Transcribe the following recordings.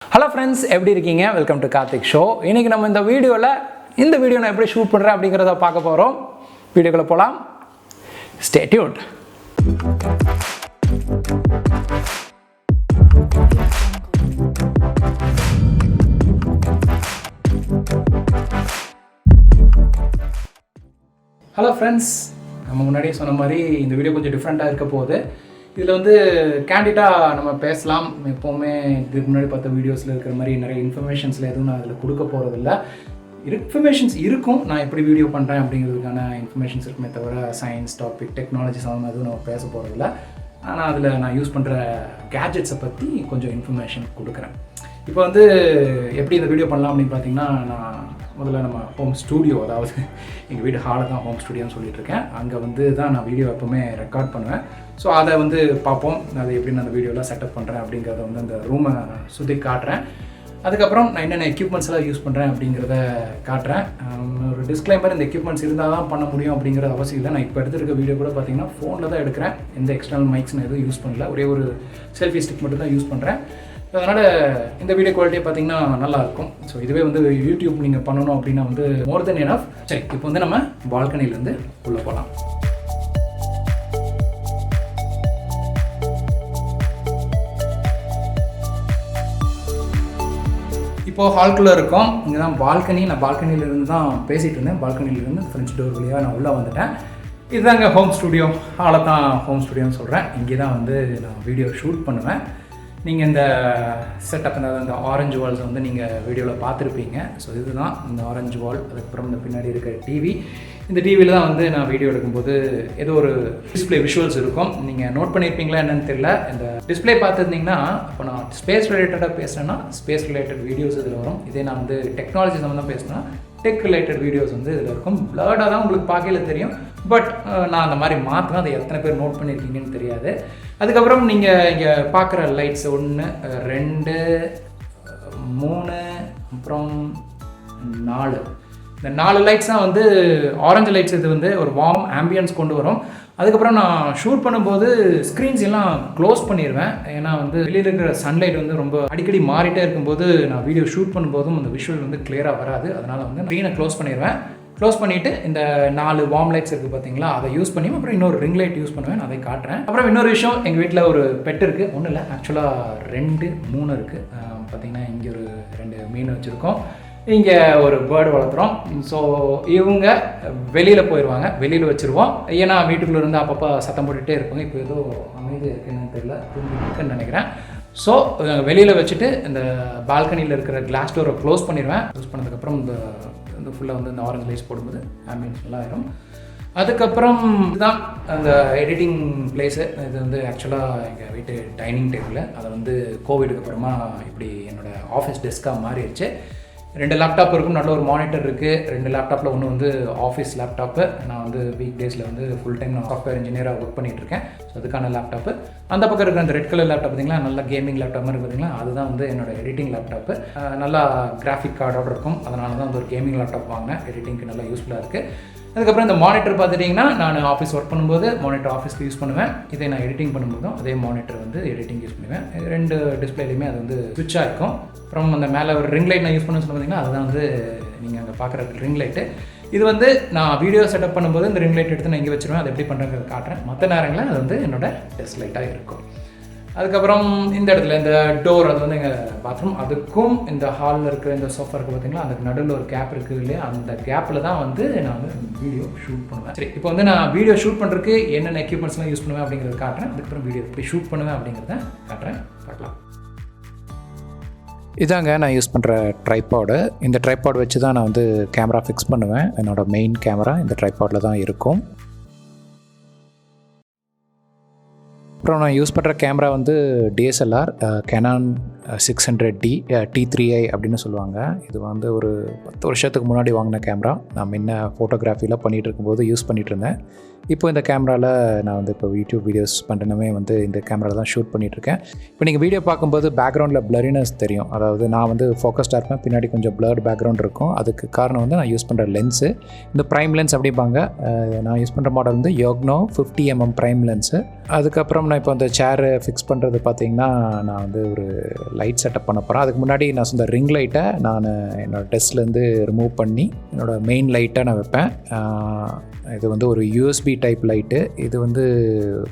Hello friends, எப்படி இருக்கீங்க? Welcome to Karthik show. இன்னைக்கு நம்ம இந்த வீடியோ நான் எப்படி ஷூட் பண்றேன் அப்படிங்கறத பார்க்க போறோம். வீடியோக்குள்ள போலாம். Stay tuned. ஹலோ ஃப்ரெண்ட்ஸ், நம்ம முன்னாடியே சொன்ன மாதிரி இந்த வீடியோ கொஞ்சம் டிஃப்ரெண்ட்டாக இருக்க போகுது. இதில் வந்து கேண்டிடாக நம்ம பேசலாம். எப்போவுமே இதுக்கு முன்னாடி பார்த்த வீடியோஸில் இருக்கிற மாதிரி நிறைய இன்ஃபர்மேஷன்ஸில் எதுவும் நான் அதில் கொடுக்க போகிறதில்ல. இன்ஃபர்மேஷன்ஸ் இருக்கும், நான் எப்படி வீடியோ பண்ணுறேன் அப்படிங்கிறதுக்கான இன்ஃபர்மேஷன்ஸ் இருக்குமே தவிர சயின்ஸ் டாபிக் டெக்னாலஜி சம்மந்தமாக எதுவும் நம்ம பேச போகிறதில்ல. ஆனால் அதில் நான் யூஸ் பண்ணுற கேட்ஜெட்ஸை பற்றி கொஞ்சம் இன்ஃபர்மேஷன் கொடுக்குறேன். இப்போ வந்து எப்படி இந்த வீடியோ பண்ணலாம் அப்படின்னு பார்த்தீங்கன்னா, நான் முதல்ல நம்ம ஹோம் ஸ்டூடியோ, அதாவது எங்கள் வீடு ஹாலில் தான் ஹோம் ஸ்டூடியோன்னு சொல்லிட்டு இருக்கேன். அங்கே வந்து தான் நான் வீடியோ எப்போவுமே ரெக்கார்ட் பண்ணுவேன். ஸோ அதை வந்து பார்ப்போம், அதை எப்படி நான் அந்த வீடியோலாம் செட்டப் பண்ணுறேன் அப்படிங்கிறத வந்து அந்த ரூமை சுற்றி காட்டுறேன். அதுக்கப்புறம் நான் என்னென்ன எக்யூப்மெண்ட்ஸ்லாம் யூஸ் பண்ணுறேன் அப்படிங்கிறத காட்டுறேன். ஒரு டிஸ்க்ளைமர், இந்த எக்யூப்மெண்ட்ஸ் இருந்தால் தான் பண்ண முடியும் அப்படிங்கிற அவசியம் இல்லை. நான் இப்போ எடுத்துருக்க வீடியோ கூட பார்த்தீங்கன்னா ஃபோனில் தான் எடுக்கிறேன். எந்த எக்ஸ்டர்னல் மைக்ஸ் நான் எதுவும் யூஸ் பண்ணல, ஒரே ஒரு செல்ஃபி ஸ்டிக் மட்டும் தான் யூஸ் பண்ணுறேன். அதனால் இந்த வீடியோ குவாலிட்டியை பார்த்தீங்கன்னா நல்லாயிருக்கும். ஸோ இதுவே வந்து யூடியூப் நீங்கள் பண்ணணும் அப்படின்னா வந்து மோர் தென் எனஃப். சரி, இப்போ வந்து நம்ம பால்கனிலேருந்து உள்ளே போகலாம். இப்போது ஹால்குள்ளே இருக்கோம். இங்கே தான் பால்கனி. நான் பால்கனியிலேருந்து தான் பேசிகிட்டு இருந்தேன். பால்கனியிலேருந்து ஃப்ரெஞ்ச் டோர் வழியாக நான் உள்ளே வந்துட்டேன். இதுதாங்க ஹோம் ஸ்டூடியோ. ஹாலை தான் ஹோம் ஸ்டூடியோன்னு சொல்கிறேன். இங்கே தான் வந்து நான் வீடியோ ஷூட் பண்ணுவேன். நீங்கள் இந்த செட்டப், இந்த ஆரஞ்சு வால்ஸ் வந்து நீங்கள் வீடியோவில் பார்த்துருப்பீங்க. ஸோ இதுதான் இந்த ஆரஞ்சு வால். அதுக்கப்புறம் இந்த பின்னாடி இருக்கிற டிவி. இந்த டிவியில் தான் வந்து நான் வீடியோ எடுக்கும்போது ஏதோ ஒரு டிஸ்பிளே விஷுவல்ஸ் இருக்கும். நீங்கள் நோட் பண்ணியிருப்பீங்களா என்னன்னு தெரியல. இந்த டிஸ்பிளே பார்த்துருந்தீங்கன்னா, இப்போ நான் ஸ்பேஸ் ரிலேட்டடாக பேசுகிறேன்னா ஸ்பேஸ் ரிலேட்டட் வீடியோஸ் இதில் வரும். இதே நான் வந்து டெக்னாலஜி சம்மந்தம் பேசுனா டெக் ரிலேட்டட் வீடியோஸ் வந்து இதில் இருக்கும். பிளர்டாக தான் உங்களுக்கு பார்க்கல தெரியும், பட் நான் அந்த மாதிரி மாற்றினா அதை எத்தனை பேர் நோட் பண்ணியிருக்கீங்கன்னு தெரியாது. அதுக்கப்புறம் நீங்கள் இங்கே பார்க்குற லைட்ஸ் 1 2 3 அப்புறம் 4, இந்த 4 லைட்ஸ் தான் வந்து ஆரஞ்சு லைட்ஸ். இது வந்து ஒரு வார்ம் ஆம்பியன்ஸ் கொண்டு வரும். அதுக்கப்புறம் நான் ஷூட் பண்ணும்போது ஸ்க்ரீன்ஸ் எல்லாம் க்ளோஸ் பண்ணிடுவேன். ஏன்னா வந்து வெளியில் இருக்கிற சன்லைட் வந்து ரொம்ப அடிக்கடி மாறிட்டே இருக்கும்போது நான் வீடியோ ஷூட் பண்ணும்போதும் அந்த விஷுவல் வந்து கிளியராக வராது. அதனால் வந்து ஸ்க்ரீனை க்ளோஸ் பண்ணிடுவேன். க்ளோஸ் பண்ணிவிட்டு இந்த 4 வார்ம் லைட்ஸ் இருக்குது பார்த்தீங்களா, அதை யூஸ் பண்ணி அப்புறம் இன்னொரு ரிங் லைட் யூஸ் பண்ணுவேன். அதை காட்டுறேன். அப்புறம் இன்னொரு விஷயம், எங்கள் வீட்டில் ஒரு பெட் இருக்குது. ஒன்றும் இல்லை, ஆக்சுவலாக 2 3 இருக்குது. பார்த்திங்கன்னா இங்கே ஒரு 2 மீன் வச்சுருக்கோம். இங்கே ஒரு பேர்டு வளர்த்துறோம். ஸோ இவங்க வெளியில் போயிடுவாங்க, வெளியில் வச்சுருவோம். ஏன்னா வீட்டுக்குள்ளே இருந்து அப்பப்போ சத்தம் போட்டுகிட்டே இருப்பாங்க. இப்போ ஏதோ அமைதியாக இருக்குன்னு தெரியல, இருக்குன்னு நினைக்கிறேன். ஸோ வெளியில் வச்சுட்டு இந்த பால்கனியில் இருக்கிற கிளாஸ் டோரை க்ளோஸ் பண்ணிடுவேன். க்ளோஸ் பண்ணதுக்கப்புறம் இந்த ஃபுல்லாக வந்து இந்த ஆரஞ்சு லைட்ஸ் போடும்போது ஆம்பியன்ஸ் நல்லா ஆயிரும். அதுக்கப்புறம் இதுதான் அந்த எடிட்டிங் பிளேஸு. இது வந்து ஆக்சுவலாக எங்கள் வீட்டு டைனிங் டேபிள். அதை வந்து கோவிடுக்கு அப்புறமா இப்படி என்னோடய ஆஃபீஸ் டெஸ்க்காக மாறிடுச்சு. 2 லேப்டாப் இருக்கும், நல்ல ஒரு மானிட்டர் இருக்குது. 2 லேப்டாப்பில் ஒன்று வந்து ஆஃபீஸ் லேப்டாப்பு. நான் வந்து வீக் டேஸில் வந்து ஃபுல் டைம் நான் சாஃப்ட்வேர் இன்ஜினியராக ஒர்க் பண்ணிகிட்ருக்கேன். ஸோ அதுக்கான லேப்டாப்பு. அந்த பக்கம் இருக்கிற அந்த ரெட் கலர் லேப்டாப் பார்த்திங்களா, நல்லா கேமிங் லேப்டாப் மாதிரி பார்த்திங்களா, அதுதான் வந்து என்னோடய எடிட்டிங் லேப்டாப்பு. நல்லா கிராஃபிக் கார்டோடு இருக்கும். அதனால தான் வந்து ஒரு கேமிங் லேப்டாப் வாங்கினேன். எடிட்டிங்க்கு நல்லா யூஸ்ஃபுல்லாக இருக்குது. அதுக்கப்புறம் இந்த மானிட்டர் பார்த்துட்டிங்கன்னா, நான் ஆஃபீஸ் ஒர்க் பண்ணும்போது மானிட்டர் ஆஃபீஸ்க்கு யூஸ் பண்ணுவேன். இதே நான் எடிட்டிங் பண்ணும்போதும் அதே மானிட்டர் வந்து எடிட்டிங் யூஸ் பண்ணுவேன். 2 டிஸ்பிளேலையுமே அது வந்து ஸ்விட்சாக இருக்கும். அப்புறம் அந்த மேலே ஒரு ரிங் லைட் நான் யூஸ் பண்ணணும்னு பார்த்தீங்கன்னா, அதுதான் வந்து நீங்கள் அங்கே பார்க்குற ரிங் லைட்டு. இது வந்து நான் வீடியோ செட்டப் பண்ணும்போது இந்த ரிங் லைட் எடுத்து நான் இங்கே வச்சுருவேன். அது எப்படி பண்ணுறேங்கிறத காட்டுறேன். மற்ற நேரங்களில் அது வந்து என்னோடய டெஸ்க் லைட்டாக இருக்கும். அதுக்கப்புறம் இந்த இடத்துல இந்த டோர், அது வந்து எங்கள் பாத்ரூம். அதுக்கும் இந்த ஹாலில் இருக்கிற இந்த சோஃபா இருக்குது பார்த்தீங்களா, அதுக்கு நடுவில் ஒரு கேப் இருக்குது இல்லையா, அந்த கேப்பில் தான் வந்து நான் வந்து வீடியோ ஷூட் பண்ணுவேன். சரி, இப்போ வந்து நான் வீடியோ ஷூட் பண்ணுறதுக்கு என்னென்ன எக்யூப்மெண்ட்ஸ்லாம் யூஸ் பண்ணுவேன் அப்படிங்கிறத காட்டுறேன். அதுக்கப்புறம் வீடியோ எப்படி ஷூட் பண்ணுவேன் அப்படிங்கிறத காட்டுறேன். பார்க்கலாம். இதாங்க நான் யூஸ் பண்ணுற ட்ரைபாடு. இந்த ட்ரைபாட் வச்சு தான் நான் வந்து கேமரா ஃபிக்ஸ் பண்ணுவேன். என்னோடய மெயின் கேமரா இந்த ட்ரைபாடில் தான் இருக்கும். அப்புறம் நான் யூஸ் பண்ணுற கேமரா வந்து டிஎஸ்எல்ஆர் Canon 600D T3i அப்படின்னு சொல்லுவாங்க. இது வந்து ஒரு 10 வருஷத்துக்கு முன்னாடி வாங்கின கேமரா. நான் முன்ன ஃபோட்டோகிராஃபிலாம் பண்ணிகிட்டு இருக்கும்போது யூஸ் பண்ணிகிட்டு இருந்தேன். இப்போ இந்த கேமராவில் நான் வந்து இப்போ யூடியூப் வீடியோஸ் பண்ணுறதுமே வந்து இந்த கேமராவில் தான் ஷூட் பண்ணிகிட்ருக்கேன். இப்போ நீங்கள் வீடியோ பார்க்கும்போது பேக்ரவுண்டில் பிளரினஸ் தெரியும். அதாவது நான் வந்து ஃபோக்கஸ்டாக இருப்பேன், பின்னாடி கொஞ்சம் பிளர்ட் பேக்ரவுண்ட் இருக்கும். அதுக்கு காரணம் வந்து நான் யூஸ் பண்ணுற லென்ஸு, இந்த ப்ரைம் லென்ஸ் அப்படிம்பாங்க. நான் யூஸ் பண்ணுற மாடல் வந்து யோக்னோ 50mm ப்ரைம் லென்ஸு. அதுக்கப்புறம் நான் இப்போ அந்த சேரு ஃபிக்ஸ் பண்ணுறது பார்த்திங்கன்னா நான் வந்து ஒரு லைட் செட்டப் பண்ண போகிறேன். அதுக்கு முன்னாடி நான் சொந்த ரிங் லைட்டை நான் என்னோடய டெஸ்க்லேருந்து ரிமூவ் பண்ணி என்னோடய மெயின் லைட்டை நான் வைப்பேன். இது வந்து ஒரு யூஎஸ்பி டைப் லைட்டு. இது வந்து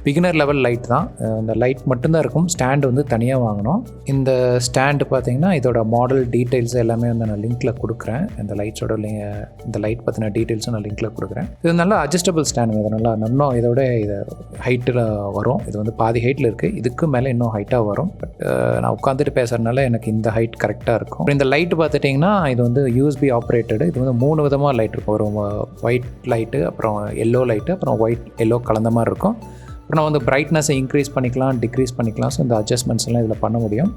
பிகினர் லெவல் லைட் தான். இந்த லைட் மட்டும்தான் இருக்கும். ஸ்டாண்டு வந்து தனியாக வாங்கணும். இந்த ஸ்டாண்டு பார்த்திங்கன்னா இதோட மாடல் டீட்டெயில்ஸ் எல்லாமே வந்து நான் லிங்க்கில் கொடுக்குறேன். இந்த லைட்ஸோட இந்த லைட் பற்றின டீட்டெயில்ஸும் நான் லிங்க்கில் கொடுக்குறேன். இது நல்லா அட்ஜஸ்டபிள் ஸ்டாண்டு. இது நல்லா இன்னும் இதோட இதை ஹைட்டில் வரும். இது வந்து பாதி ஹைட்டில் இருக்குது. இதுக்கு மேலே இன்னும் ஹைட்டாக வரும். பட் நான் உட்காந்துட்டு பேசுகிறதுனால எனக்கு இந்த ஹைட் கரெக்டாக இருக்கும். இந்த லைட்டு பார்த்துட்டிங்கன்னா இது வந்து யூஎஸ்பி ஆப்ரேட்டடு. இது வந்து 3 விதமாக லைட் இருக்கும். ஒரு ஒயிட் லைட்டு, அப்புறம் எல்லோ லைட்டு, அப்புறம் ஒயிட் எல்லோ கலந்த மாதிரி இருக்கும். அப்புறம் நான் வந்து பிரைட்னஸை இன்க்ரீஸ் பண்ணிக்கலாம், டிக்ரீஸ் பண்ணிக்கலாம். ஸோ இந்த அட்ஜஸ்ட்மெண்ட்ஸ் எல்லாம் இதில் பண்ண முடியும்.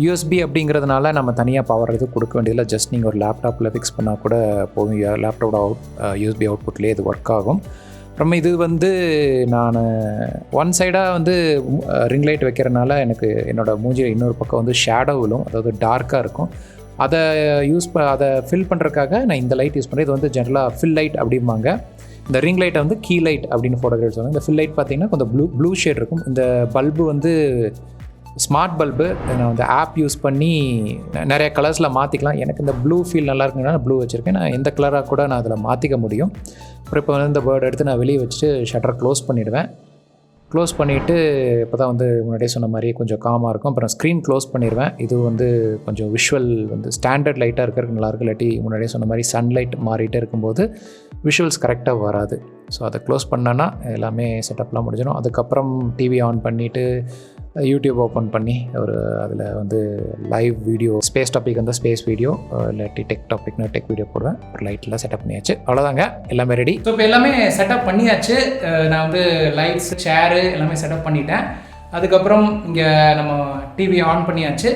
யூஎஸ்பி அப்படிங்கிறதுனால நம்ம தனியாக பவர் இது கொடுக்க வேண்டியதில்லை. ஜஸ்ட் நீங்கள் ஒரு லேப்டாப்பில் ஃபிக்ஸ் பண்ணால் கூட போதும். லேப்டாப்போட யூஎஸ்பி அவுட்புட்லேயே இது ஒர்க் ஆகும். அப்புறமா இது வந்து நான் ஒன் சைடாக வந்து ரிங் லைட் வைக்கிறதுனால எனக்கு என்னோடய மூஞ்சியில் இன்னொரு பக்கம் வந்து ஷேடோ விழும், அதாவது டார்க்காக இருக்கும். அதை அதை ஃபில் பண்ணுறதுக்காக நான் இந்த லைட் யூஸ் பண்ணுறேன். இது வந்து ஜென்ரலாக ஃபில் லைட் அப்படிம்பாங்க. இந்த ரிங் லைட்டை வந்து கீ லைட் அப்படின்னு ஃபோட்டோகிராஃப் சொல்லுவாங்க. இந்த ஃபில் லைட் பார்த்திங்கன்னா கொஞ்சம் ப்ளூ ஷேட் இருக்கும். இந்த பல்பு வந்து ஸ்மார்ட் பல்பு. நான் வந்து ஆப் யூஸ் பண்ணி நிறைய கலர்ஸில் மாற்றிக்கலாம். எனக்கு இந்த ப்ளூ ஃபீல் நல்லா இருக்குன்னா நான் ப்ளூ வச்சுருக்கேன். நான் எந்த கலராக கூட நான் அதில் மாற்றிக்க முடியும். அப்புறம் இப்போ வந்து இந்த பேர்டு எடுத்து நான் வெளியே வச்சுட்டு ஷட்டரை க்ளோஸ் பண்ணிவிடுவேன். க்ளோஸ் பண்ணிவிட்டு இப்போ தான் வந்து முன்னாடியே சொன்ன மாதிரி கொஞ்சம் காமாக இருக்கும். அப்புறம் ஸ்க்ரீன் க்ளோஸ் பண்ணிடுவேன். இது வந்து கொஞ்சம் விஷுவல் வந்து ஸ்டாண்டர்ட் லைட்டாக இருக்கிறதுக்கு நல்லாயிருக்கும். இல்லாட்டி முன்னாடியே சொன்ன மாதிரி சன்லைட் மாறிட்டே இருக்கும்போது விஷுவல்ஸ் கரெக்டாக வராது. ஸோ அதை க்ளோஸ் பண்ணேன்னா எல்லாமே செட்டப்லாம் முடிஞ்சிடும். அதுக்கப்புறம் டிவி ஆன் பண்ணிவிட்டு யூடியூப் ஓப்பன் பண்ணி ஒரு அதில் வந்து லைவ் வீடியோ, ஸ்பேஸ் டாபிக் வந்து ஸ்பேஸ் வீடியோ, இல்லாட்டி டெக் டாபிக்னா டெக் வீடியோ போடுவேன். ஒரு லைட்லாம் செட்டப் பண்ணியாச்சு. அவ்வளோதாங்க, எல்லாமே ரெடி. ஸோ இப்போ எல்லாமே செட்டப் பண்ணியாச்சு. நான் வந்து லைட்ஸ், சேரு எல்லாமே செட்டப் பண்ணிட்டேன். அதுக்கப்புறம் இங்கே நம்ம டிவி ஆன் பண்ணியாச்சு.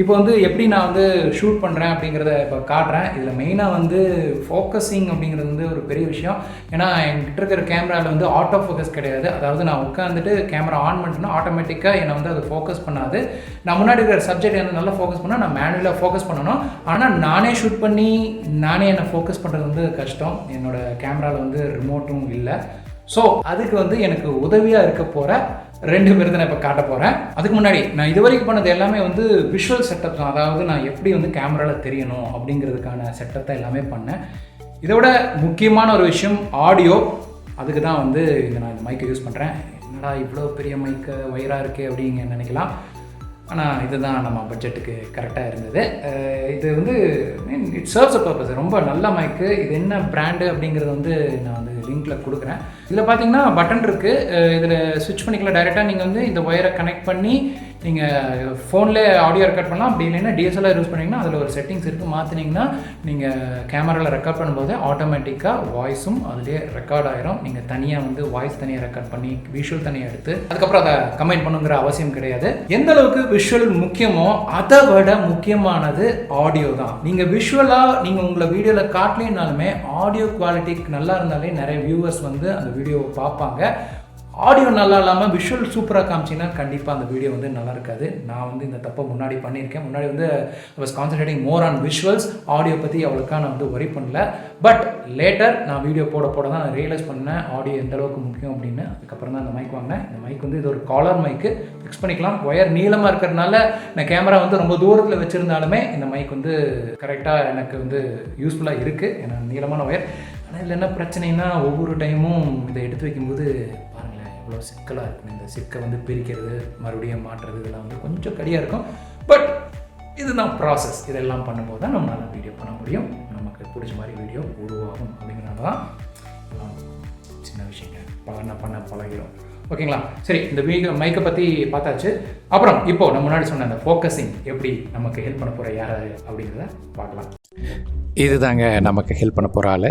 இப்போ வந்து எப்படி நான் வந்து ஷூட் பண்ணுறேன் அப்படிங்கிறத இப்போ காட்டுறேன். இதில் மெயினாக வந்து ஃபோக்கஸிங் அப்படிங்கிறது வந்து ஒரு பெரிய விஷயம். ஏன்னா என்கிட்ட இருக்கிற கேமராவில் வந்து ஆட்டோ ஃபோக்கஸ் கிடையாது. அதாவது நான் உட்காந்துட்டு கேமரா ஆன் பண்ணிட்டேன்னா ஆட்டோமேட்டிக்காக என்னை வந்து அது ஃபோக்கஸ் பண்ணாது. நான் முன்னாடி இருக்கிற சப்ஜெக்ட் என்ன நல்லா ஃபோக்கஸ் பண்ணால் நான் மேனுவலாக ஃபோக்கஸ் பண்ணணும். ஆனால் நானே ஷூட் பண்ணி நானே என்னை ஃபோக்கஸ் பண்ணுறது வந்து கஷ்டம். என்னோடய கேமராவில் வந்து ரிமோட்டும் இல்லை. ஸோ அதுக்கு வந்து எனக்கு உதவியாக இருக்க போகிற 2 பேர் தான் இப்போ காட்ட போகிறேன். அதுக்கு முன்னாடி நான் இது வரைக்கும் பண்ணது எல்லாமே வந்து விஷுவல் செட்டப் தான். அதாவது நான் எப்படி வந்து கேமராவில் தெரியணும் அப்படிங்கிறதுக்கான செட்டப் தான் எல்லாமே பண்ணேன். இதோட முக்கியமான ஒரு விஷயம் ஆடியோ. அதுக்கு தான் வந்து நான் இந்த மைக்கை யூஸ் பண்ணுறேன். என்னடா இவ்வளோ பெரிய மைக்கு வயராக இருக்குது அப்படிங்க நினைக்கலாம். ஆனால் இதுதான் நம்ம பட்ஜெட்டுக்கு கரெக்டாக இருந்தது. இது வந்து இட் சர்வ்ஸ் அ பர்பஸ். ரொம்ப நல்ல மைக்கு. இது என்ன பிராண்டு அப்படிங்கிறது வந்து நான் வந்து லிங்க்கில் கொடுக்குறேன். இதில் பார்த்தீங்கன்னா பட்டன் இருக்குது. இதில் ஸ்விட்ச் பண்ணிக்கலாம். டைரெக்டாக நீங்கள் வந்து இந்த ஒயரை கனெக்ட் பண்ணி நீங்கள் ஃபோனில் ஆடியோ ரெக்கார்ட் பண்ணலாம். அப்படி இல்லைன்னா டிஎஸ்எல்ஆர் யூஸ் பண்ணிங்கன்னா அதில் ஒரு செட்டிங்ஸ் இருக்குது. மாற்றினீங்கன்னா நீங்கள் கேமராவில் ரெக்கார்ட் பண்ணும்போது ஆட்டோமேட்டிக்காக வாய்ஸும் அதிலே ரெக்கார்ட் ஆகிரும். நீங்கள் தனியாக வந்து வாய்ஸ் தனியாக ரெக்கார்ட் பண்ணி விஷுவல் தனியாக எடுத்து அதுக்கப்புறம் அதை கமெண்ட் பண்ணுங்கிற அவசியம் கிடையாது. எந்த அளவுக்கு விஷுவல் முக்கியமோ அதை விட முக்கியமானது ஆடியோ தான். நீங்கள் விஷுவலாக நீங்கள் உங்களை வீடியோவில் காட்டலைனாலுமே ஆடியோ குவாலிட்டி நல்லா இருந்தாலே நிறைய வியூவர்ஸ் வந்து அந்த வீடியோவை பார்ப்பாங்க. ஆடியோ நல்லா இல்லாமல் விஷுவல் சூப்பராக காமிச்சிங்கன்னா கண்டிப்பாக அந்த வீடியோ வந்து நல்லா இருக்காது. நான் வந்து இந்த தப்பை முன்னாடி பண்ணியிருக்கேன். முன்னாடி வந்து I was concentrating more on visuals. Audio பற்றி அவ்வளோக்கா நான் வந்து ஒரி பண்ணல. பட் லேட்டர் நான் வீடியோ போட தான் நான் ரியலைஸ் பண்ணேன் ஆடியோ எந்த அளவுக்கு முக்கியம் அப்படின்னு. அதுக்கப்புறம் தான் அந்த மைக் வாங்கினேன். இந்த மைக் வந்து இது ஒரு காலர் மைக்கு, ஃபிக்ஸ் பண்ணிக்கலாம். ஒயர் நீளமாக இருக்கிறதுனால நான் கேமரா வந்து ரொம்ப தூரத்தில் வச்சுருந்தாலுமே இந்த மைக் வந்து கரெக்டாக எனக்கு வந்து யூஸ்ஃபுல்லாக இருக்குது. ஏன்னா நீளமான ஒயர். ஆனால் இதில் என்ன பிரச்சனைனா ஒவ்வொரு டைமும் இதை எடுத்து வைக்கும்போது இவ்வளோ சிக்கலாக இருக்கும். இந்த சிக்கை வந்து பிரிக்கிறது, மறுபடியும் மாற்றுறது, இதெல்லாம் வந்து கொஞ்சம் கடியாக இருக்கும். பட் இதுதான் ப்ராசஸ். இதெல்லாம் பண்ணும்போது தான் நம்மளால வீடியோ பண்ண முடியும். நமக்கு பிடிச்ச மாதிரி வீடியோ உருவாகும். அப்படிங்கிறனால தான் சின்ன விஷயங்க பண்ண பழகிறோம். ஓகேங்களா? சரி, இந்த மைக்கை பற்றி பார்த்தாச்சு. அப்புறம் இப்போது நம்ம முன்னாடி சொன்ன அந்த ஃபோக்கஸிங் எப்படி நமக்கு ஹெல்ப் பண்ண போகிற யார் அப்படிங்கிறத பார்க்கலாம். இது தாங்க நமக்கு ஹெல்ப் பண்ண போகிற ஆள்,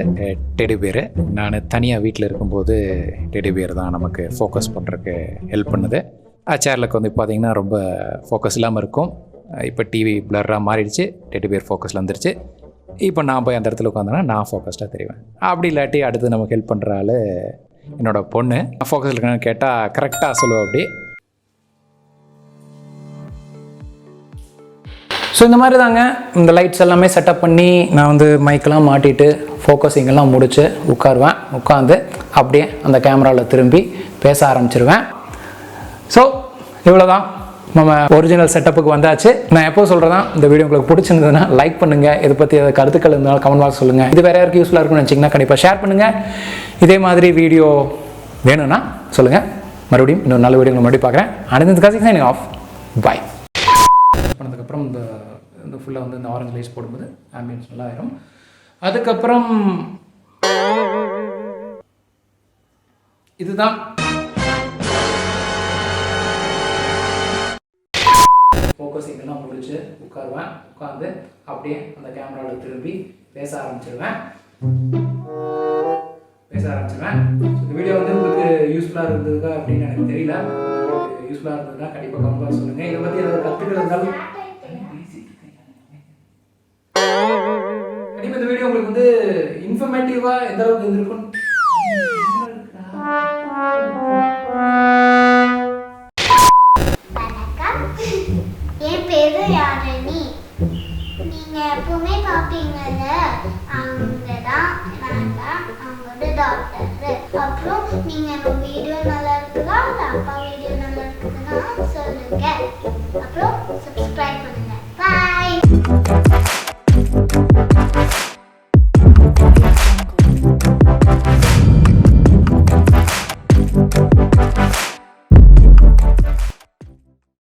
டெடி பேர். நான் தனியாக வீட்டில் இருக்கும்போது டெடி பேர் தான் நமக்கு ஃபோக்கஸ் பண்ணுறதுக்கு ஹெல்ப் பண்ணுது. சேரில் வந்து பார்த்திங்கன்னா ரொம்ப ஃபோக்கஸ் இல்லாமல் இருக்கும். இப்போ டிவி பிளர்ராக மாறிடுச்சு, டெடி பேர் ஃபோக்கஸில் வந்துருச்சு. இப்போ நான் போய் அந்த இடத்துல உட்காந்தேன்னா நான் ஃபோக்கஸ்டாக தெரிவேன். அப்படி இல்லாட்டி அடுத்து நமக்கு ஹெல்ப் பண்ணுற ஆள் என்னோடய பொண்ணு. ஃபோக்கஸில் இருக்கான்னு கேட்டால் கரெக்டாக சொல்லுவோம். அப்படி ஸோ இந்த மாதிரி தாங்க இந்த லைட்ஸ் எல்லாமே செட்டப் பண்ணி நான் வந்து மைக்கெல்லாம் மாட்டிட்டு ஃபோக்கஸிங்கெல்லாம் முடித்து உட்காந்து அப்படியே அந்த கேமராவில் திரும்பி பேச ஆரம்பிச்சிருவேன். ஸோ இவ்வளோதான், நம்ம ஒரிஜினல் செட்டப்புக்கு வந்தாச்சு. நான் எப்போ சொல்கிறேன், இந்த வீடியோ உங்களுக்கு பிடிச்சிருந்ததுன்னா லைக் பண்ணுங்கள். இதை பற்றி கருத்துக்கள் இருந்தாலும் கமெண்ட் பாக்ஸ் சொல்லுங்கள். இது வேறு யாருக்கு யூஸ்ஃபுல்லாக இருக்கும்னு நினச்சிங்கன்னா கண்டிப்பாக ஷேர் பண்ணுங்கள். இதே மாதிரி வீடியோ வேணும்னா சொல்லுங்கள். மறுபடியும் இன்னொரு நல்ல வீடியோ மறுபடியும் பார்க்குறேன். அனைத்து காசிக் சைனிங் ஆஃப். பாய். பண்ணதுக்கப்புறம் இந்த ஃபுல்லாக வந்து இந்த ஆரஞ்சு லைட்ஸ் போடும்போது ஆம்பியன்ஸ் நல்லா ஆயிரும். அதுக்கப்புறம் இதுதான் ஃபோக்கஸிங்கெல்லாம் முடிச்சு உட்காருவேன். உட்காந்து அப்படியே அந்த கேமராவில் திரும்பி பேச ஆரம்பிச்சிருவேன். இந்த வீடியோ வந்து உங்களுக்கு யூஸ்ஃபுல்லாக இருந்ததுக்கா அப்படின்னு எனக்கு தெரியல. யூஸ்ஃபுல்லாக இருந்ததுன்னா கண்டிப்பாக கமெண்ட் சொல்லுங்கள். இதை பற்றி ஏதாவது கற்றுக்கள் இருந்தாலும் கண்டிப்பாக இந்த வீடியோ உங்களுக்கு வந்து இன்ஃபர்மேட்டிவாக எந்த அளவுக்கு இருந்திருக்கும். என் பேரு யாழினி. நீங்க எப்பவுமே பாப்பீங்கல்ல, அவங்கதான் அவங்களோட டாக்டர். அப்புறம் நீங்க நம்ம வீடியோ நல்லா இருக்குதா, அப்பா வீடியோ நல்லா இருக்குதுன்னா சொல்லுங்க. அப்புறம்